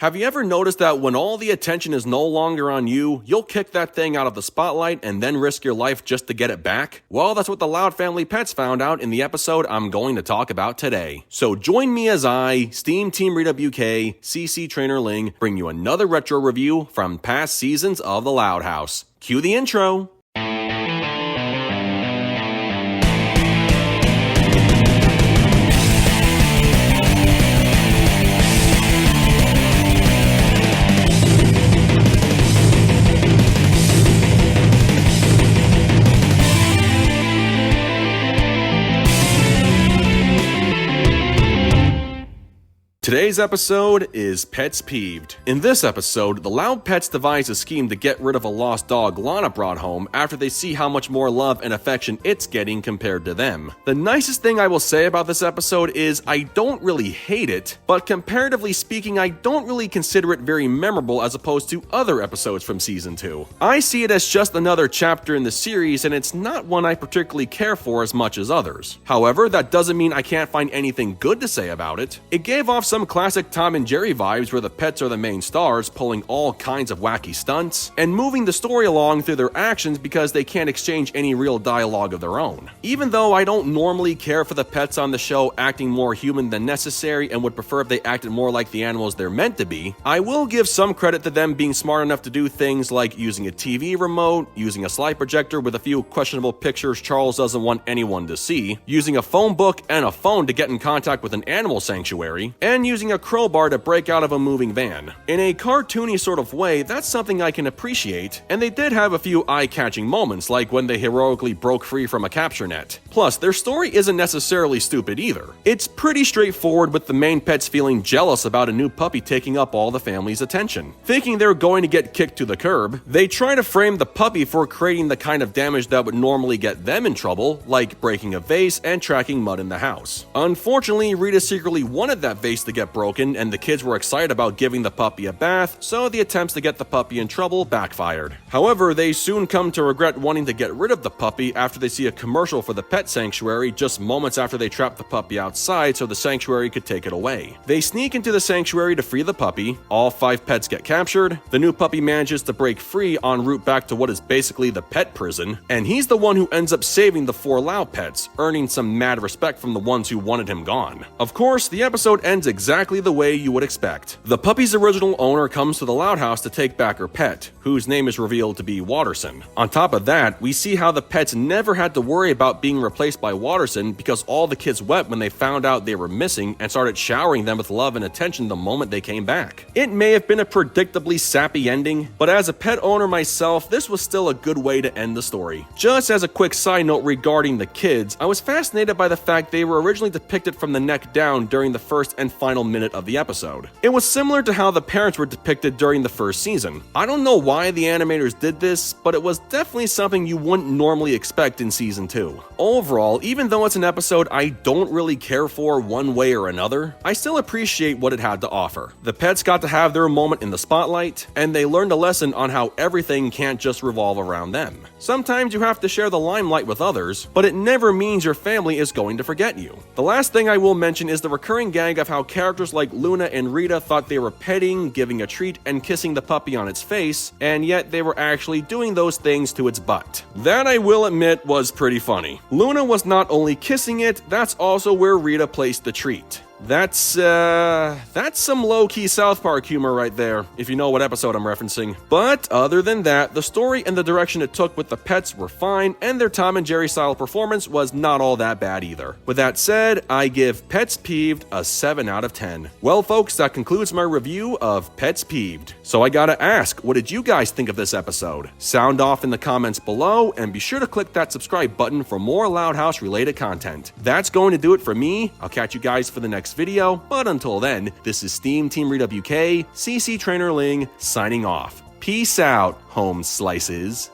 Have you ever noticed that when all the attention is no longer on you, you'll kick that thing out of the spotlight and then risk your life just to get it back? Well, that's what the Loud family pets found out in the episode I'm going to talk about today. So join me as I, SteamTeamRedubUK, CC Trainor-Ling, bring you another retro review from past seasons of the Loud House. Cue the intro. Today's episode is Pets Peeved. In this episode, the Loud Pets devise a scheme to get rid of a lost dog Lana brought home after they see how much more love and affection it's getting compared to them. The nicest thing I will say about this episode is I don't really hate it, but comparatively speaking, I don't really consider it very memorable as opposed to other episodes from Season 2. I see it as just another chapter in the series, and it's not one I particularly care for as much as others. However, that doesn't mean I can't find anything good to say about it. It gave off some classic Tom and Jerry vibes where the pets are the main stars, pulling all kinds of wacky stunts, and moving the story along through their actions because they can't exchange any real dialogue of their own. Even though I don't normally care for the pets on the show acting more human than necessary and would prefer if they acted more like the animals they're meant to be, I will give some credit to them being smart enough to do things like using a TV remote, using a slide projector with a few questionable pictures Charles doesn't want anyone to see, using a phone book and a phone to get in contact with an animal sanctuary, and using a crowbar to break out of a moving van. In a cartoony sort of way, that's something I can appreciate, and they did have a few eye-catching moments, like when they heroically broke free from a capture net. Plus, their story isn't necessarily stupid either. It's pretty straightforward, with the main pets feeling jealous about a new puppy taking up all the family's attention. Thinking they're going to get kicked to the curb, they try to frame the puppy for creating the kind of damage that would normally get them in trouble, like breaking a vase and tracking mud in the house. Unfortunately, Rita secretly wanted that vase to get broken, and the kids were excited about giving the puppy a bath, so the attempts to get the puppy in trouble backfired. However, they soon come to regret wanting to get rid of the puppy after they see a commercial for the pet sanctuary just moments after they trap the puppy outside so the sanctuary could take it away. They sneak into the sanctuary to free the puppy, all 5 pets get captured, the new puppy manages to break free en route back to what is basically the pet prison, and he's the one who ends up saving the 4 Loud pets, earning some mad respect from the ones who wanted him gone. Of course, the episode ends exactly the way you would expect. The puppy's original owner comes to the Loud House to take back her pet, whose name is revealed to be Watterson. On top of that, we see how the pets never had to worry about being replaced by Watterson because all the kids wept when they found out they were missing and started showering them with love and attention the moment they came back. It may have been a predictably sappy ending, but as a pet owner myself, this was still a good way to end the story. Just as a quick side note regarding the kids, I was fascinated by the fact they were originally depicted from the neck down during the first and final minute of the episode. It was similar to how the parents were depicted during the first season. I don't know why the animators did this, but it was definitely something you wouldn't normally expect in Season 2. Overall, even though it's an episode I don't really care for one way or another, I still appreciate what it had to offer. The pets got to have their moment in the spotlight, and they learned a lesson on how everything can't just revolve around them. Sometimes you have to share the limelight with others, but it never means your family is going to forget you. The last thing I will mention is the recurring gag of how characters like Luna and Rita thought they were petting, giving a treat, and kissing the puppy on its face, and yet they were actually doing those things to its butt. That, I will admit, was pretty funny. Luna was not only kissing it, that's also where Rita placed the treat. That's some low-key South Park humor right there, if you know what episode I'm referencing. But other than that, the story and the direction it took with the pets were fine, and their Tom and Jerry style performance was not all that bad either. With that said, I give Pets Peeved a 7 out of 10. Well folks, that concludes my review of Pets Peeved. So I gotta ask, what did you guys think of this episode? Sound off in the comments below, and be sure to click that subscribe button for more Loud House related content. That's going to do it for me. I'll catch you guys for the next video, but until then, this is SteamTeamRedubUK, CC Trainor-Ling, signing off. Peace out, home slices.